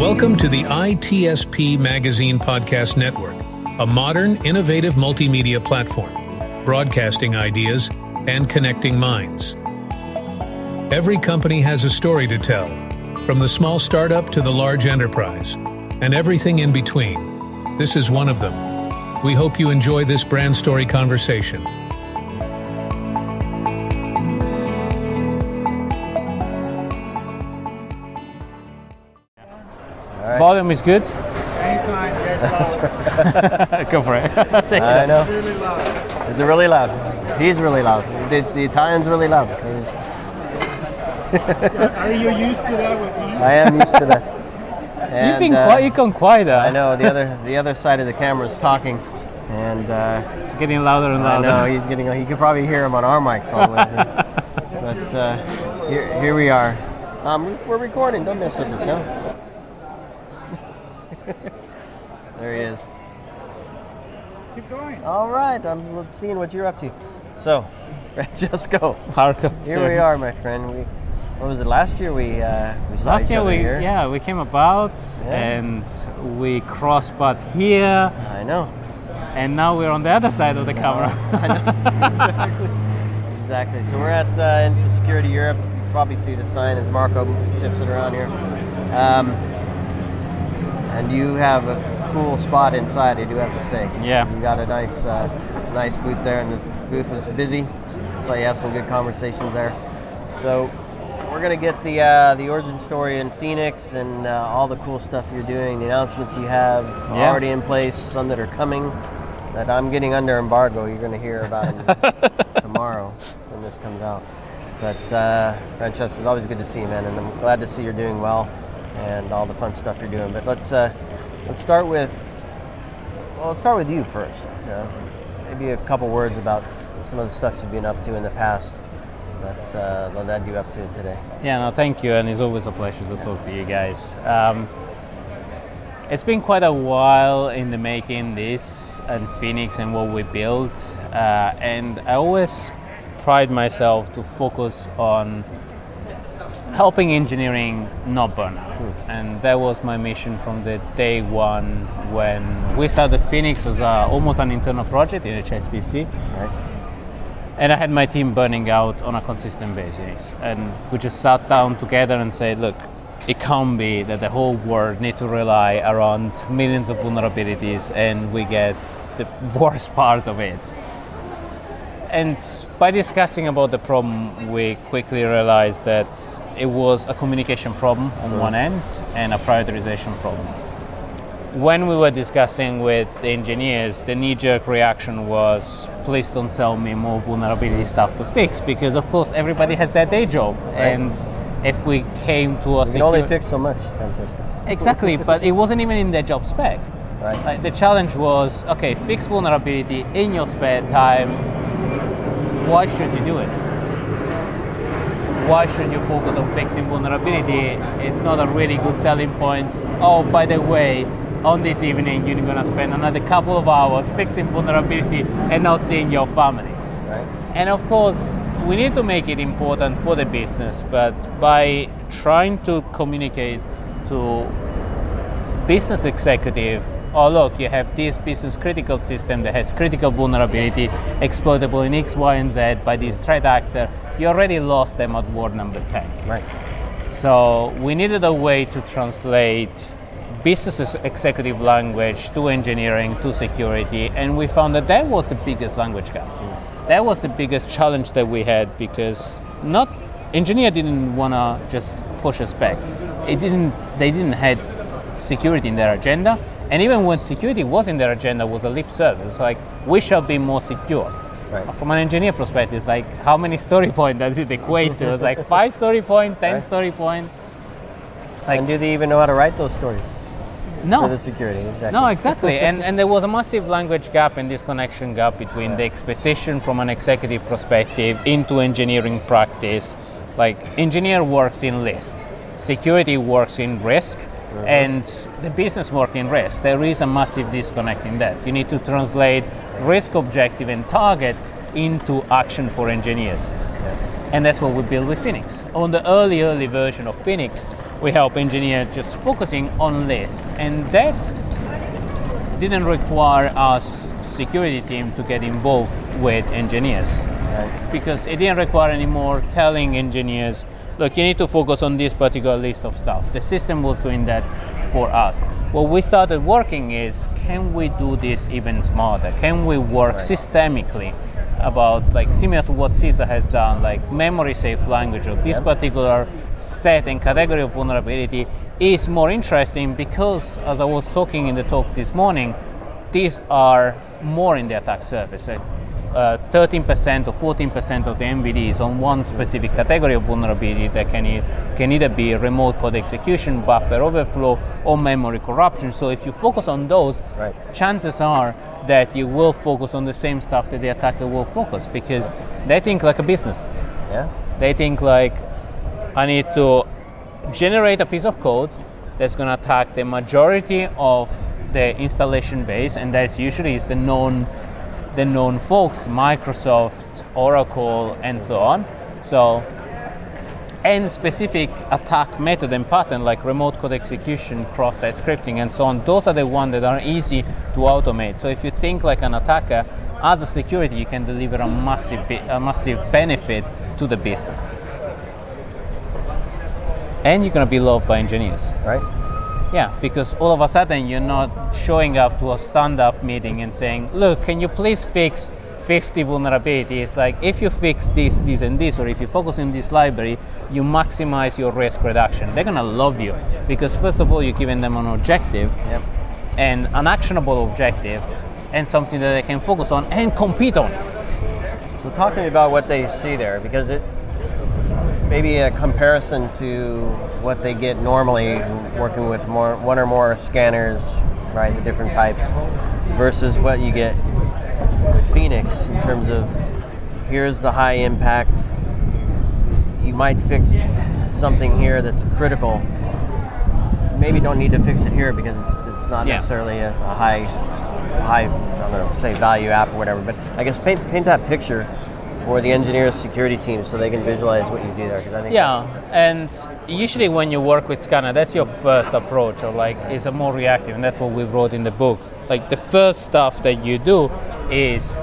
Welcome to the ITSP Magazine Podcast Network, a modern, innovative multimedia platform, broadcasting ideas and connecting minds. Every company has a story to tell, from the small startup to the large enterprise, and everything in between. This is one of them. We hope you enjoy this brand story conversation. Right. Volume is good. Anytime, yes. Go for it. I know. It's really loud. Is it really loud? He's really loud. The Italian's really loud. Are you used to that with me? I am used to that. And, you've gone quieter. I know. The other side of the camera is talking, and getting louder and louder. I know he's getting. You could probably hear him on our mics all the way through. But here we are. We're recording. Don't mess with this, huh? There he is. Keep going. All right, I'm seeing what you're up to. So, Francesco, here we are, my friend. What was it? Last year we saw each other here. Yeah, we came about and we crossed paths here. I know. And now we're on the other side of the camera. I know. Exactly. So we're at Infosecurity Europe. You probably see the sign as Marco shifts it around here. And you have a cool spot inside, I do have to say. Yeah. You got a nice booth there, and the booth is busy, so you have some good conversations there. So we're going to get the origin story in Phoenix and all the cool stuff you're doing, the announcements you have already in place, some that are coming that I'm getting under embargo. You're going to hear about tomorrow when this comes out. But Francesco, it's always good to see you, man, and I'm glad to see you're doing well and all the fun stuff you're doing. But let's start with you first. Maybe a couple words about some of the stuff you've been up to in the past that led you up to today. Yeah, no, thank you, and it's always a pleasure to talk to you guys. It's been quite a while in the making, this and Phoenix and what we built, and I always pride myself to focus on helping engineering not burn out. And that was my mission from the day one when we started Phoenix as almost an internal project in HSBC. Right. And I had my team burning out on a consistent basis. And we just sat down together and said, look, it can't be that the whole world need to rely around millions of vulnerabilities and we get the worst part of it. And by discussing about the problem, we quickly realized that it was a communication problem on one end and a prioritization problem. When we were discussing with the engineers, the knee-jerk reaction was, please don't sell me more vulnerability stuff to fix, because of course everybody has their day job. Right. And if we came to a you can only fix so much, Francesco. Exactly, but it wasn't even in their job spec. Right. Like, the challenge was, okay, fix vulnerability in your spare time. Why should you do it? Why should you focus on fixing vulnerability? It's not a really good selling point. Oh, by the way, on this evening, you're going to spend another couple of hours fixing vulnerability and not seeing your family. Right. And of course, we need to make it important for the business, but by trying to communicate to business executive, oh look, you have this business critical system that has critical vulnerability exploitable in X, Y, and Z by this threat actor, you already lost them at word number 10. Right. So we needed a way to translate business executive language to engineering, to security, and we found that was the biggest language gap. That was the biggest challenge that we had, because engineer didn't want to just push us back. They didn't have security in their agenda. And even when security was in their agenda, was a lip service. It's like, we shall be more secure. Right. From an engineer perspective, it's like, how many story points does it equate to? It's like 5 story point, 10 story point. Like, and do they even know how to write those stories? No. For the security, exactly. No, exactly. and there was a massive language gap and disconnection gap between the expectation from an executive perspective into engineering practice. Like, engineer works in list, security works in risk, and the business work in risk. There is a massive disconnect in that. You need to translate risk objective and target into action for engineers. And that's what we built with Phoenix. On the early version of Phoenix, we help engineers just focusing on lists, and that didn't require us security team to get involved with engineers, because it didn't require anymore telling engineers, look, you need to focus on this particular list of stuff. The system was doing that for us. What we started working is, can we do this even smarter? Can we work systemically about, like, similar to what CISA has done, like memory safe language of this particular set and category of vulnerability is more interesting, because as I was talking in the talk this morning, these are more in the attack surface. 13% or 14% of the MVDs on one specific category of vulnerability that can either be remote code execution, buffer overflow, or memory corruption. So if you focus on those, chances are that you will focus on the same stuff that the attacker will focus, because they think like a business. They think like, I need to generate a piece of code that's going to attack the majority of the installation base, and that's usually is the known folks, Microsoft, Oracle, and so on. So, and specific attack method and pattern like remote code execution, cross-site scripting, and so on, those are the ones that are easy to automate. So if you think like an attacker, as a security, you can deliver a massive benefit to the business. And you're going to be loved by engineers. Right. Yeah, because all of a sudden you're not showing up to a stand-up meeting and saying, look, can you please fix 50 vulnerabilities? Like, if you fix this, this, and this, or if you focus on this library, you maximize your risk reduction. They're gonna love you, because first of all, you're giving them an objective, and an actionable objective, and something that they can focus on and compete on. So talk to me about what they see there, because it maybe a comparison to what they get normally working with one or more scanners, right, the different types, versus what you get with Phoenix in terms of, here's the high impact, you might fix something here that's critical, maybe don't need to fix it here because it's not necessarily a high, I'm going to say value app or whatever, but I guess paint that picture for the engineers, security teams, so they can visualize what you do there. Because I think and usually when you work with scanner, that's your first approach, or like it's a more reactive, and that's what we wrote in the book. Like the first stuff that you do is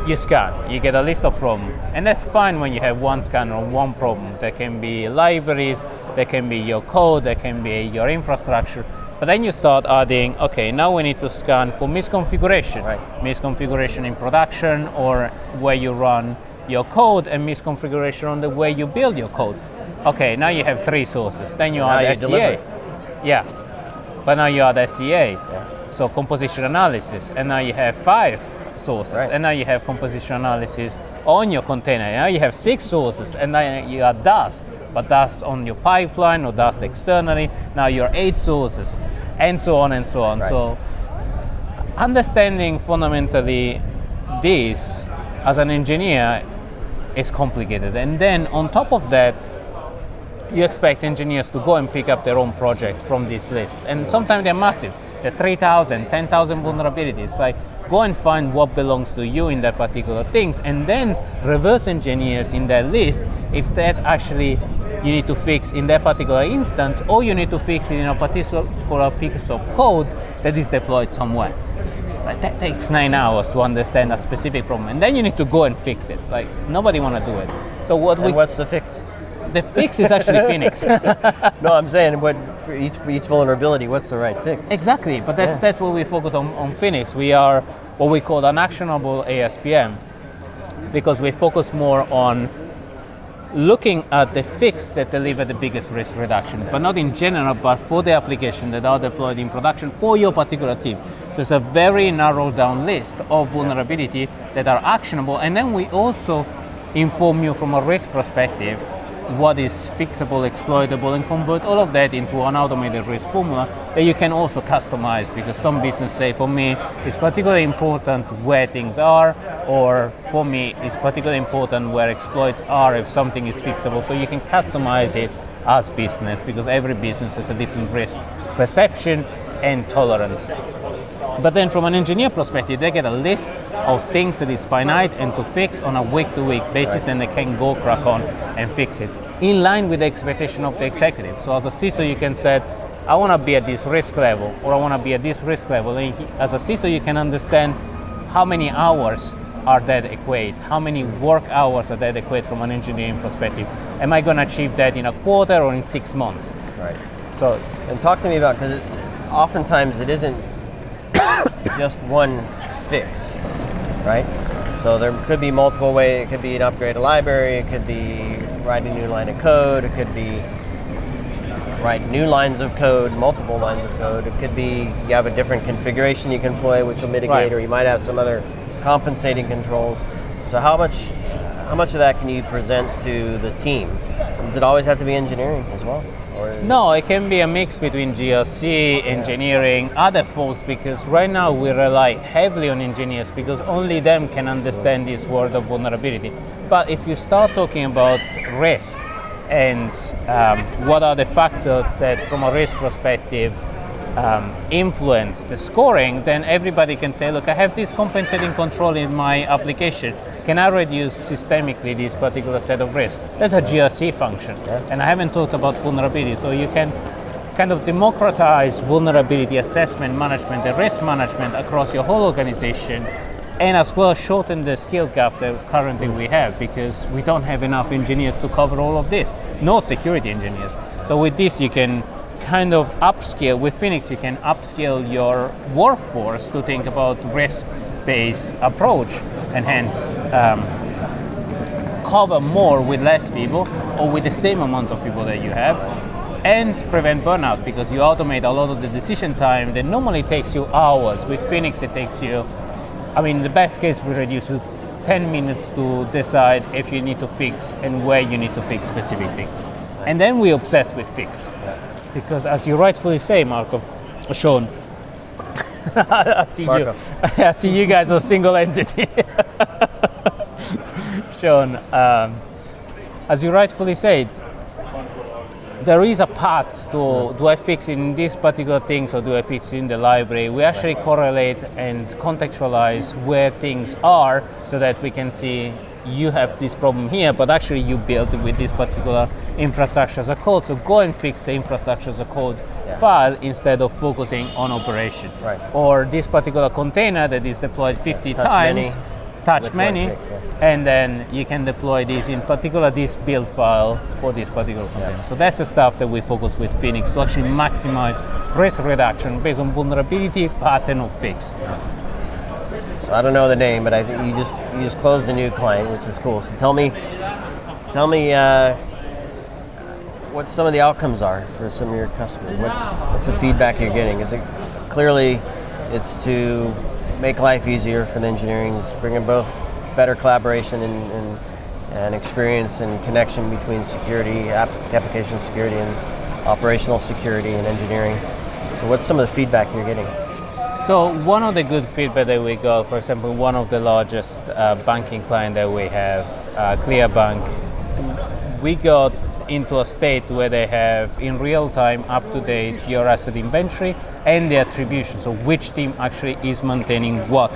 you scan, you get a list of problems, and that's fine when you have one scanner on one problem. There can be libraries, there can be your code, there can be your infrastructure. But then you start adding, okay, now we need to scan for misconfiguration. Misconfiguration in production, or where you run your code, and misconfiguration on the way you build your code. Okay, now you have 3 sources. Then you add SCA. But now you add SCA. So composition analysis. And now you have 5 sources. And now you have composition analysis on your container. Now you have 6 sources. And now you add dust. But dust on your pipeline or dust externally. Now you're 8 sources. And so on and so on. So understanding fundamentally this as an engineer is complicated, and then on top of that you expect engineers to go and pick up their own project from this list, and sometimes they're massive, they're 3,000, 10,000 vulnerabilities. Like, go and find what belongs to you in that particular things, and then reverse engineers in that list if that actually you need to fix in that particular instance, or you need to fix it in a particular piece of code that is deployed somewhere. Like, that takes 9 hours to understand a specific problem, and then you need to go and fix it. Like, nobody want to do it. So what's the fix? The fix is actually Phoenix. No, I'm saying, what for each vulnerability, what's the right fix? Exactly, but that's what we focus on Phoenix. We are what we call an actionable ASPM, because we focus more on looking at the fix that deliver the biggest risk reduction, but not in general, but for the application that are deployed in production for your particular team. So it's a very narrowed down list of vulnerability that are actionable, and then we also inform you from a risk perspective what is fixable, exploitable, and convert all of that into an automated risk formula that you can also customize, because some business say, for me, it's particularly important where things are, or for me, it's particularly important where exploits are if something is fixable. So you can customize it as business, because every business has a different risk perception and tolerance. But then from an engineer perspective, they get a list of things that is finite and to fix on a week-to-week basis, and they can go crack on and fix it. in line with the expectation of the executive. So as a CISO, you can say, I want to be at this risk level, or I want to be at this risk level. And as a CISO, you can understand how many hours are that equate, how many work hours are that equate from an engineering perspective. Am I going to achieve that in a quarter or in 6 months? Right. So, and talk to me about, because oftentimes it isn't just one fix, right? So there could be multiple ways. It could be an upgrade a library. It could be write a new line of code. It could be write new lines of code, multiple lines of code. It could be you have a different configuration you can employ, which will mitigate, right. or you might have some other compensating controls. So how much of that can you present to the team? Does it always have to be engineering as well? No, it can be a mix between GRC, engineering, other folks, because right now we rely heavily on engineers because only them can understand this world of vulnerability. But if you start talking about risk and what are the factors that from a risk perspective influence the scoring, then everybody can say, look, I have this compensating control in my application. Can I reduce systemically this particular set of risks? That's a GRC function. Yeah. And I haven't talked about vulnerability. So you can kind of democratize vulnerability assessment, management, and risk management across your whole organization, and as well shorten the skill gap that currently we have, because we don't have enough engineers to cover all of this. No security engineers. So with this, you can kind of upscale. With Phoenix, you can upscale your workforce to think about risk-based approach, and hence cover more with less people or with the same amount of people that you have, and prevent burnout because you automate a lot of the decision time that normally takes you hours. With Phoenix, it takes you, in the best case, we reduce to 10 minutes to decide if you need to fix and where you need to fix specific things. Nice. And then we obsess with fix. Yeah. Because as you rightfully say, Sean, I see you guys are a single entity. Sean, as you rightfully said, there is a path to do I fix in this particular things or do I fix in the library. We actually correlate and contextualize where things are so that we can see you have this problem here, but actually you built it with this particular infrastructure as a code. So go and fix the infrastructure as a code file instead of focusing on operation. Right. Or this particular container that is deployed 50 times. Touch many, and then you can deploy this in particular this build file for this particular container. Yeah. So that's the stuff that we focus with Phoenix to actually maximize risk reduction based on vulnerability, pattern, or fix. So I don't know the name, but I think you just closed a new client, which is cool. So tell me what some of the outcomes are for some of your customers. What's the feedback you're getting? Is it clearly it's to make life easier for the engineering, bringing both better collaboration and experience and connection between security, application security, and operational security and engineering. So what's some of the feedback you're getting? So one of the good feedback that we got, for example, one of the largest banking client that we have, Clearbank, we got into a state where they have in real time up to date your asset inventory and the attribution, so which team actually is maintaining what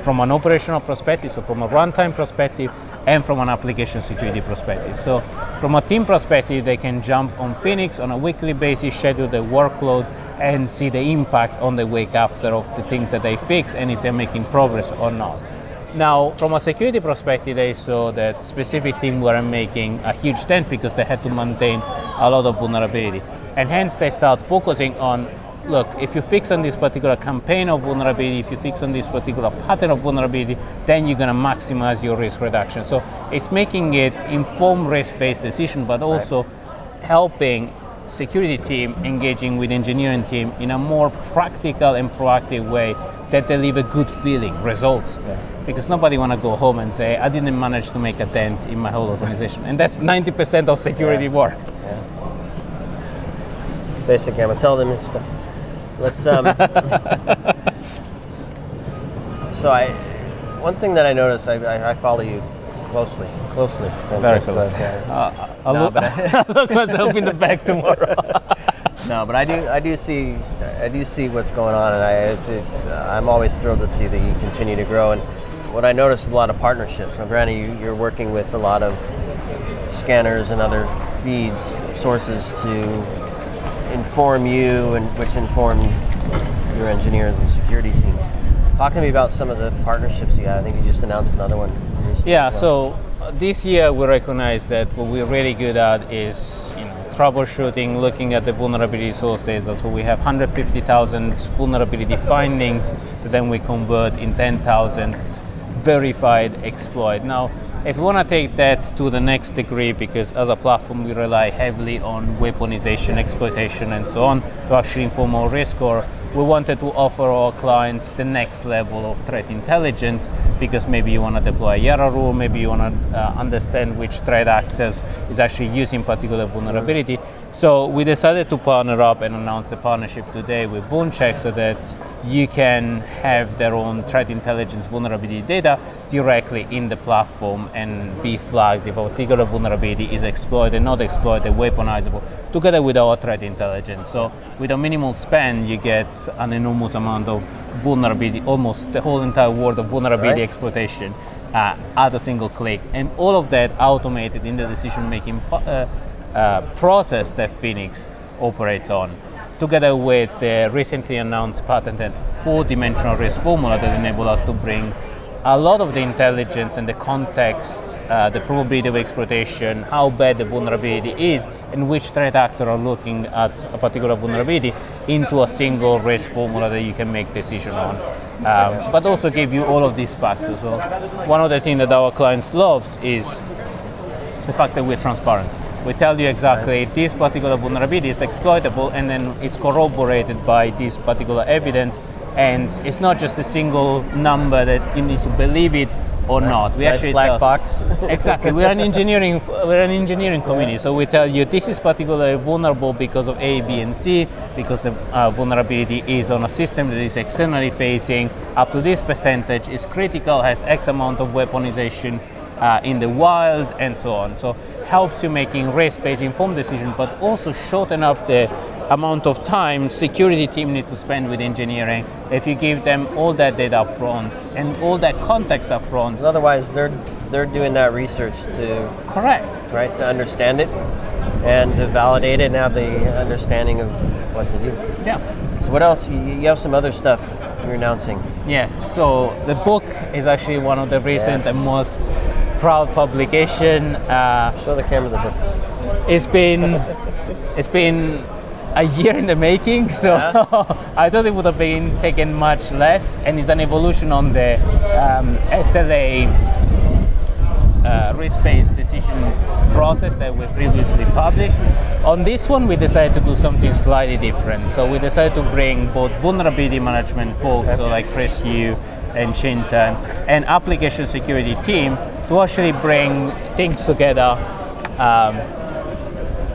from an operational perspective, so from a runtime perspective and from an application security perspective. So from a team perspective, they can jump on Phoenix on a weekly basis, schedule their workload and see the impact on the week after of the things that they fix and if they're making progress or not. Now, from a security perspective, they saw that specific team weren't making a huge dent because they had to maintain a lot of vulnerability. And hence they start focusing on, look, if you fix on this particular campaign of vulnerability, if you fix on this particular pattern of vulnerability, then you're gonna maximize your risk reduction. So it's making it informed risk-based decision, but also helping security team engaging with engineering team in a more practical and proactive way that deliver good feeling, results. Yeah. Because nobody want to go home and say, I didn't manage to make a dent in my whole organization. And that's 90% of security work. Yeah. Basically, I'm going to tell them this stuff. Let's, so one thing that I noticed, I follow you closely. Very close. I'll look myself in the back tomorrow. No, but I do see what's going on, and I'm always thrilled to see that you continue to grow. And what I noticed is a lot of partnerships. Now, granted, you're working with a lot of scanners and other feeds, sources to inform you, and which inform your engineers and security teams. Talk to me about some of the partnerships you have. I think you just announced another one recently. Yeah, so this year we recognize that what we're really good at is troubleshooting, looking at the vulnerability source data. So we have 150,000 vulnerability findings that then we convert in 10,000 verified exploit. Now, if we want to take that to the next degree, because as a platform we rely heavily on weaponization, exploitation, and so on to actually inform our risk score, we wanted to offer our clients the next level of threat intelligence, because maybe you want to deploy a Yara rule, maybe you want to understand which threat actors is actually using particular vulnerability. So we decided to partner up and announce the partnership today with Booncheck so that you can have their own threat intelligence vulnerability data directly in the platform and be flagged if a particular vulnerability is exploited, not exploited, weaponizable, together with our threat intelligence. So with a minimal spend, you get an enormous amount of vulnerability, almost the whole entire world of vulnerability exploitation at a single click. And all of that automated in the decision-making process that Phoenix operates on, together with the recently announced patented 4-dimensional risk formula that enable us to bring a lot of the intelligence and the context, the probability of exploitation, how bad the vulnerability is, and which threat actor are looking at a particular vulnerability into a single risk formula that you can make decision on. But also give you all of these factors. So one of the things that our clients love is the fact that we're transparent. We tell you exactly this particular vulnerability is exploitable, and then it's corroborated by this particular evidence, and it's not just a single number that you need to believe it or not. We nice actually black box. Exactly. We're an engineering community, so we tell you this is particularly vulnerable because of A, B, and C, because the vulnerability is on a system that is externally facing. Up to this percentage is critical, has X amount of weaponization in the wild, and so on. So helps you making risk-based informed decision, but also shorten up the amount of time security team need to spend with engineering if you give them all that data up front and all that context up front. Otherwise, they're doing that research to right, to understand it and to validate it and have the understanding of what to do. Yeah. So what else? You have some other stuff you're announcing. Yes. So the book is actually one of the recent and most proud publication. Show the camera the book. It's been a year in the making, so I thought it would have been taken much less, and it's an evolution on the SLA risk-based decision process that we previously published. On this one, we decided to do something slightly different. So we decided to bring both vulnerability management folks, so like Chris Yu and Chintan, and application security team to actually bring things together.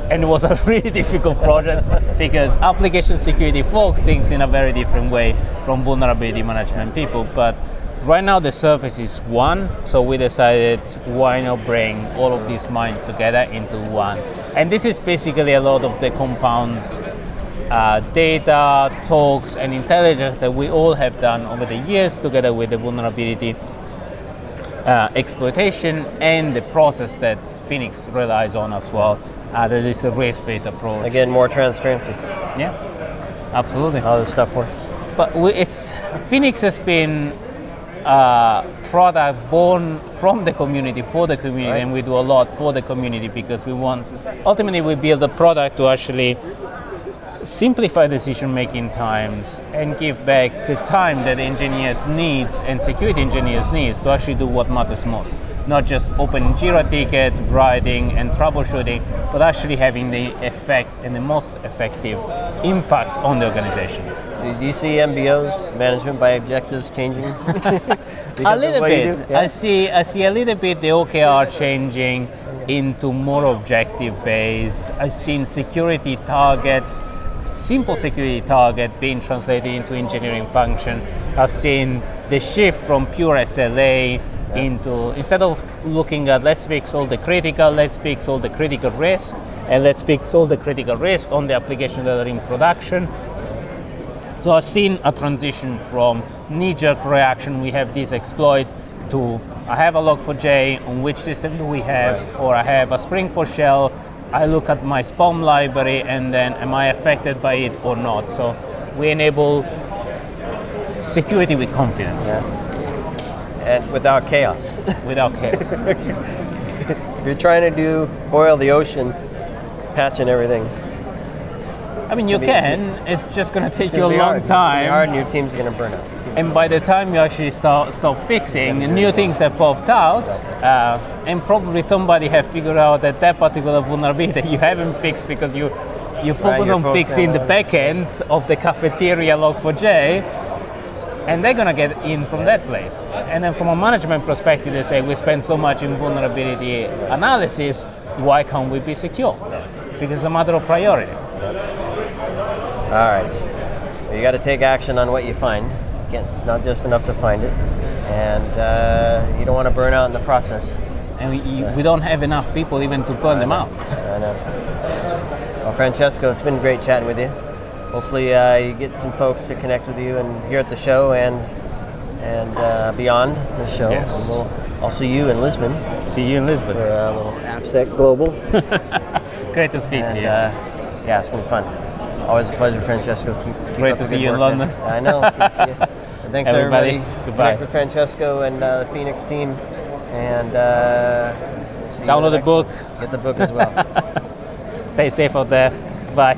And it was a really difficult process because application security folks think in a very different way from vulnerability management people. But right now the surface is one, so we decided why not bring all of these minds together into one. And this is basically a lot of the compounds, data, talks, and intelligence that we all have done over the years together with the vulnerability exploitation and the process that Phoenix relies on as well. That is a risk-based approach. Again, more transparency. Yeah, absolutely. How this stuff works. But Phoenix has been a product born from the community, for the community, right. And we do a lot for the community because ultimately we build a product to actually simplify decision-making times and give back the time that engineers need and security engineers need to actually do what matters most. Not just open Jira ticket, writing, and troubleshooting, but actually having the effect and the most effective impact on the organization. Do you see MBOs, management by objectives, changing? A little bit. Yeah. I see a little bit the OKR changing into more objective based. I've seen security targets, simple security target being translated into engineering function. I've seen the shift from pure SLA into, instead of looking at let's fix all the critical, let's fix all the critical risk, and let's fix all the critical risk on the applications that are in production. So I've seen a transition from knee-jerk reaction, we have this exploit, to I have a log4j on which system do we have, Right. or I have a Spring for Shell. I look at my SPOM library and then am I affected by it or not? So we enable security with confidence, Yeah. And without chaos. without chaos. If you're trying to boil the ocean, patching everything, I mean, you gonna be can. It's just going to it's take gonna you a be long hard. It's gonna be time. hard, and your team's going to burn out. And by the time you actually stop fixing, new things have popped out, and probably somebody have figured out that particular vulnerability that you haven't fixed because you focus you're on focusing fixing the on- back end of the cafeteria log4j, and they're gonna get in from that place. And then from a management perspective, they say we spend so much in vulnerability analysis, why can't we be secure? Because it's a matter of priority. All right. Well, you got to take action on what you find. Again, it's not just enough to find it, and you don't want to burn out in the process. And we don't have enough people even to burn them out. I know. Well, Francesco, it's been great chatting with you. Hopefully, you get some folks to connect with you and here at the show and beyond the show. Yes. And I'll see you in Lisbon See you in Lisbon. for a little AppSec Global. Great to speak And to you. yeah, it's been fun. Always a pleasure, Francesco. Keep Great up to the see good you in work, man. London. I know. It's good to see you. And thanks Everybody, everybody. goodbye. Connect with Francesco and the Phoenix team, and see you Download the next book. one. Get the book as well. Stay safe out there. Bye.